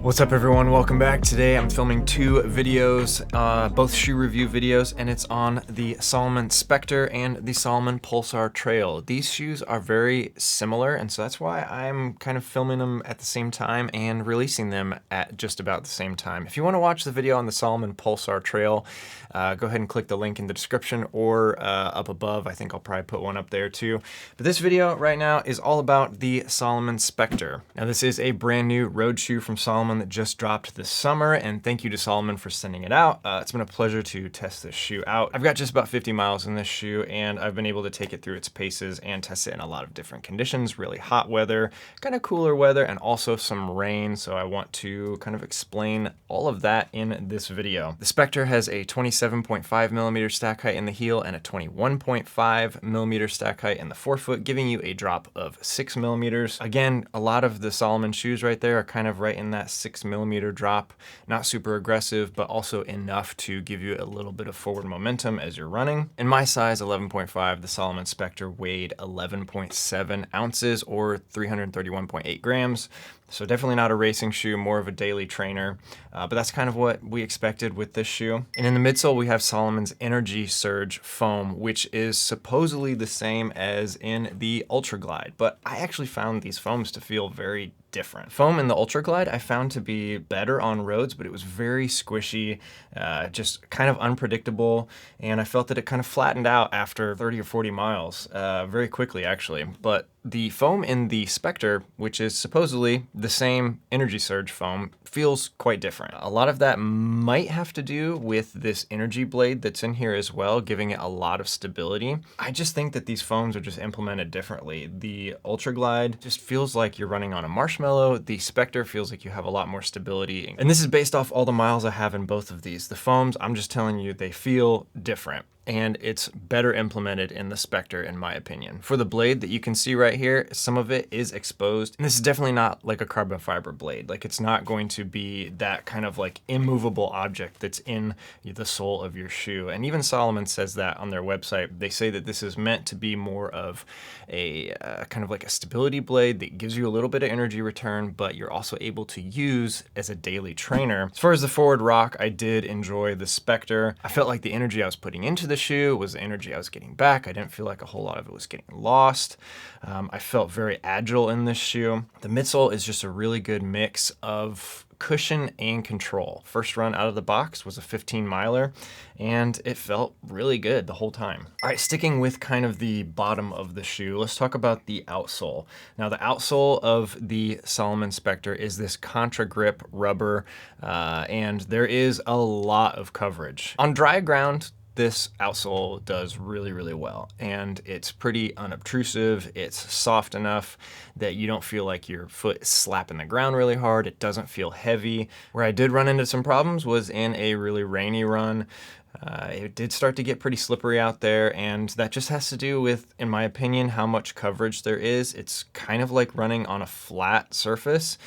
What's up everyone, welcome back. Today I'm filming two videos, both shoe review videos, and it's on the Salomon Spectur and the Salomon Pulsar Trail. These shoes are very similar, and so that's why I'm kind of filming them at the same time and releasing them at just about the same time. If you want to watch the video on the Salomon Pulsar Trail, go ahead and click the link in the description or up above. I think I'll probably put one up there too. But this video right now is all about the Salomon Spectur. Now this is a brand new road shoe from Salomon that just dropped this summer, and thank you to Salomon for sending it out. It's been a pleasure to test this shoe out. I've got just about 50 miles in this shoe, and I've been able to take it through its paces and test it in a lot of different conditions, really hot weather, kind of cooler weather, and also some rain, so I want to kind of explain all of that in this video. The Spectur has a 27.5 millimeter stack height in the heel and a 21.5 millimeter stack height in the forefoot, giving you a drop of 6 millimeters. Again, a lot of the Salomon shoes right there are kind of right in that 6 millimeter drop, not super aggressive, but also enough to give you a little bit of forward momentum as you're running. In my size 11.5, the Salomon Spectur weighed 11.7 ounces or 331.8 grams. So definitely not a racing shoe, more of a daily trainer, but that's kind of what we expected with this shoe. And in the midsole, we have Salomon's Energy Surge foam, which is supposedly the same as in the Ultra Glide, but I actually found these foams to feel very different. Foam in the Ultra Glide I found to be better on roads, but it was very squishy, just kind of unpredictable, and I felt that it kind of flattened out after 30 or 40 miles very quickly actually. But the foam in the Spectur, which is supposedly the same Energy Surge foam, feels quite different. A lot of that might have to do with this energy blade that's in here as well, giving it a lot of stability. I just think that these foams are just implemented differently. The Ultra Glide just feels like you're running on a marshmallow. The Spectur feels like you have a lot more stability. And this is based off all the miles I have in both of these. The foams, I'm just telling you, they feel different, and it's better implemented in the Spectur in my opinion. For the blade that you can see right here, some of it is exposed, and this is definitely not like a carbon fiber blade. Like, it's not going to be that kind of like immovable object that's in the sole of your shoe. And even Salomon says that on their website. They say that this is meant to be more of a kind of like a stability blade that gives you a little bit of energy return, but you're also able to use as a daily trainer. As far as the forward rock, I did enjoy the Spectur. I felt like the energy I was putting into the shoe was the energy I was getting back. I didn't feel like a whole lot of it was getting lost. I felt very agile in this shoe. The midsole is just a really good mix of cushion and control. First run out of the box was a 15 miler, and it felt really good the whole time. All right, sticking with kind of the bottom of the shoe, let's talk about the outsole. Now, the outsole of the Salomon Spectur is this contra grip rubber, and there is a lot of coverage. On dry ground, this outsole does really, really well, and it's pretty unobtrusive. It's soft enough that you don't feel like your foot is slapping the ground really hard. It doesn't feel heavy. Where I did run into some problems was in a really rainy run. It did start to get pretty slippery out there, and that just has to do with, in my opinion, how much coverage there is. It's kind of like running on a flat surface.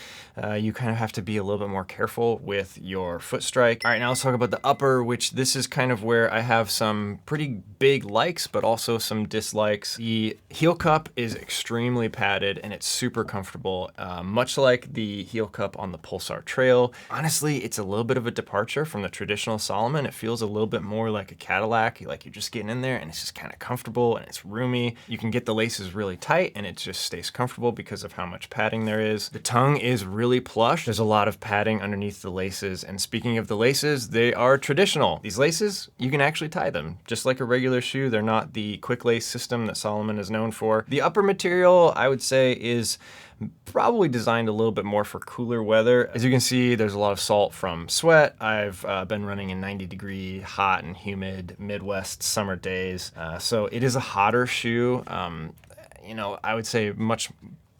You kind of have to be a little bit more careful with your foot strike. All right, now let's talk about the upper, which this is kind of where I have some pretty big likes, but also some dislikes. The heel cup is extremely padded, and it's super comfortable, much like the heel cup on the Pulsar Trail. Honestly, it's a little bit of a departure from the traditional Salomon. It feels a little bit more like a Cadillac, like you're just getting in there and it's just kind of comfortable and it's roomy. You can get the laces really tight and it just stays comfortable because of how much padding there is. The tongue is really plush. There's a lot of padding underneath the laces, and speaking of the laces, they are traditional. These laces, you can actually tie them just like a regular shoe. They're not the quick lace system that Salomon is known for. The upper material, I would say, is probably designed a little bit more for cooler weather. As you can see, there's a lot of salt from sweat. I've been running in 90-degree hot and humid Midwest summer days, so it is a hotter shoe. You know, I would say much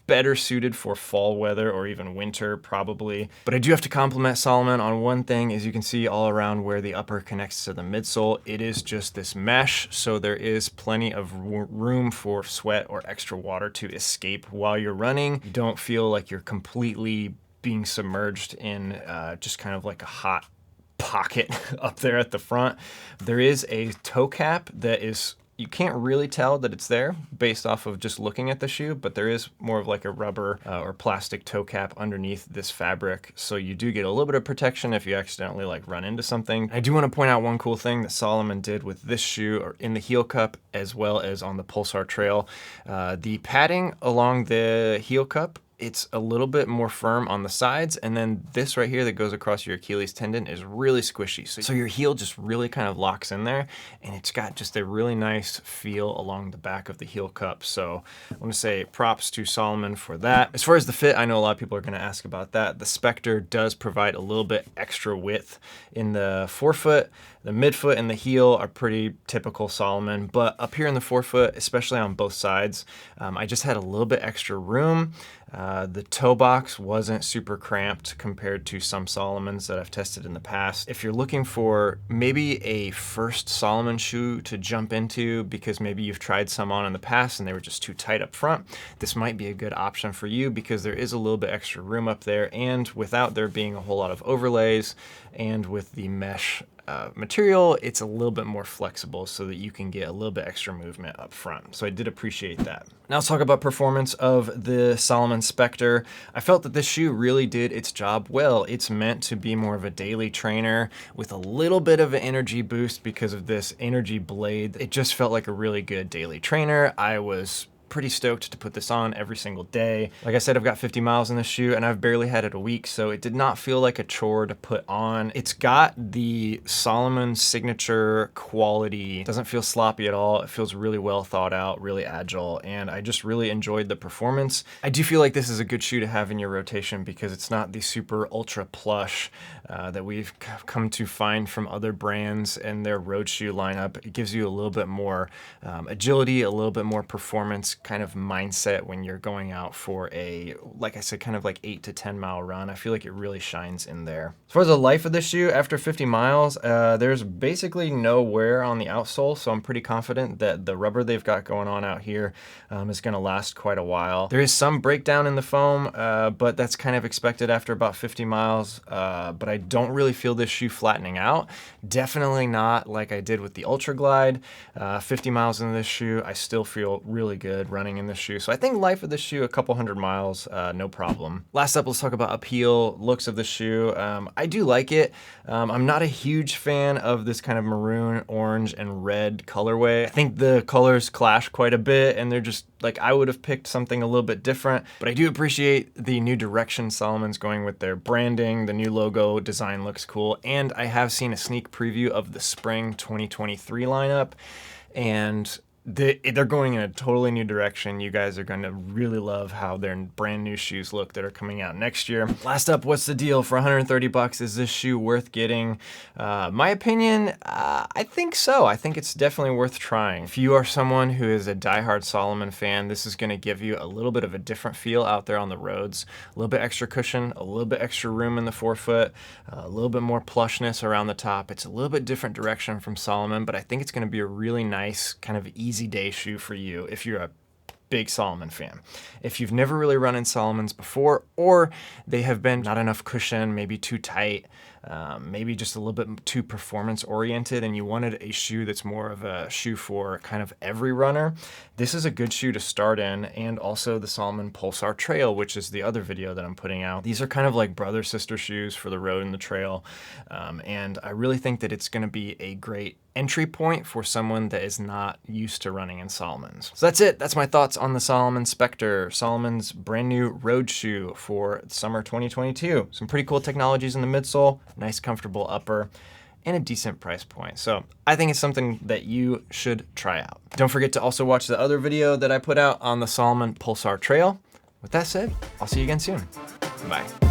better suited for fall weather or even winter probably. But I do have to compliment Salomon on one thing. As you can see all around where the upper connects to the midsole, it is just this mesh, so there is plenty of room for sweat or extra water to escape while you're running. You don't feel like you're completely being submerged in just kind of like a hot pocket up there at the front. There is a toe cap that is You can't really tell that it's there based off of just looking at the shoe, but there is more of like a rubber or plastic toe cap underneath this fabric. So you do get a little bit of protection if you accidentally like run into something. I do want to point out one cool thing that Salomon did with this shoe, or in the heel cup as well as on the Pulsar Trail. The padding along the heel cup, it's a little bit more firm on the sides, and then this right here that goes across your Achilles tendon is really squishy. So your heel just really kind of locks in there, and it's got just a really nice feel along the back of the heel cup. So I want to say props to Salomon for that. As far as the fit, I know a lot of people are going to ask about that. The Spectur does provide a little bit extra width in the forefoot. The midfoot and the heel are pretty typical Salomon, but up here in the forefoot, especially on both sides, I just had a little bit extra room. The toe box wasn't super cramped compared to some Salomons that I've tested in the past. If you're looking for maybe a first Salomon shoe to jump into because maybe you've tried some on in the past and they were just too tight up front, this might be a good option for you because there is a little bit extra room up there, and without there being a whole lot of overlays and with the mesh material, it's a little bit more flexible so that you can get a little bit extra movement up front. So I did appreciate that. Now let's talk about performance of the Salomon Spectur. I felt that this shoe really did its job well. It's meant to be more of a daily trainer with a little bit of an energy boost because of this energy blade. It just felt like a really good daily trainer. I was pretty stoked to put this on every single day. Like I said, I've got 50 miles in this shoe and I've barely had it a week, so it did not feel like a chore to put on. It's got the Salomon signature quality. It doesn't feel sloppy at all. It feels really well thought out, really agile, and I just really enjoyed the performance. I do feel like this is a good shoe to have in your rotation because it's not the super ultra plush that we've come to find from other brands and their road shoe lineup. It gives you a little bit more agility, a little bit more performance kind of mindset when you're going out for a, like I said, kind of like 8 to 10 mile run. I feel like it really shines in there. As far as the life of this shoe, after 50 miles, there's basically no wear on the outsole, so I'm pretty confident that the rubber they've got going on out here is going to last quite a while. There is some breakdown in the foam, but that's kind of expected after about 50 miles, but I don't really feel this shoe flattening out. Definitely not like I did with the Ultra Glide. 50 miles in this shoe, I still feel really good running in this shoe. So I think life of this shoe, a couple 100 miles, no problem. Last up, let's talk about uphill looks of the shoe. I do like it. I'm not a huge fan of this kind of maroon, orange, and red colorway. I think the colors clash quite a bit, and they're just like, I would have picked something a little bit different, but I do appreciate the new direction Salomon's going with their branding. The new logo design looks cool, and I have seen a sneak preview of the spring 2023 lineup, and they're going in a totally new direction. You guys are going to really love how their brand new shoes look that are coming out next year. Last up, what's the deal? For 130 bucks, is this shoe worth getting? My opinion, I think so. I think it's definitely worth trying. If you are someone who is a diehard Salomon fan, this is going to give you a little bit of a different feel out there on the roads. A little bit extra cushion, a little bit extra room in the forefoot, a little bit more plushness around the top. It's a little bit different direction from Salomon, but I think it's going to be a really nice kind of easy day shoe for you if you're a big Salomon fan. If you've never really run in Salomons before, or they have been not enough cushion, maybe too tight, maybe just a little bit too performance oriented, and you wanted a shoe that's more of a shoe for kind of every runner, this is a good shoe to start in. And also the Salomon Pulsar Trail, which is the other video that I'm putting out. These are kind of like brother sister shoes for the road and the trail, and I really think that it's going to be a great entry point for someone that is not used to running in Salomons. So that's it. That's my thoughts on the Salomon Spectur, Salomon's brand new road shoe for summer 2022. Some pretty cool technologies in the midsole, nice comfortable upper, and a decent price point. So I think it's something that you should try out. Don't forget to also watch the other video that I put out on the Salomon Pulsar Trail. With that said, I'll see you again soon. Bye.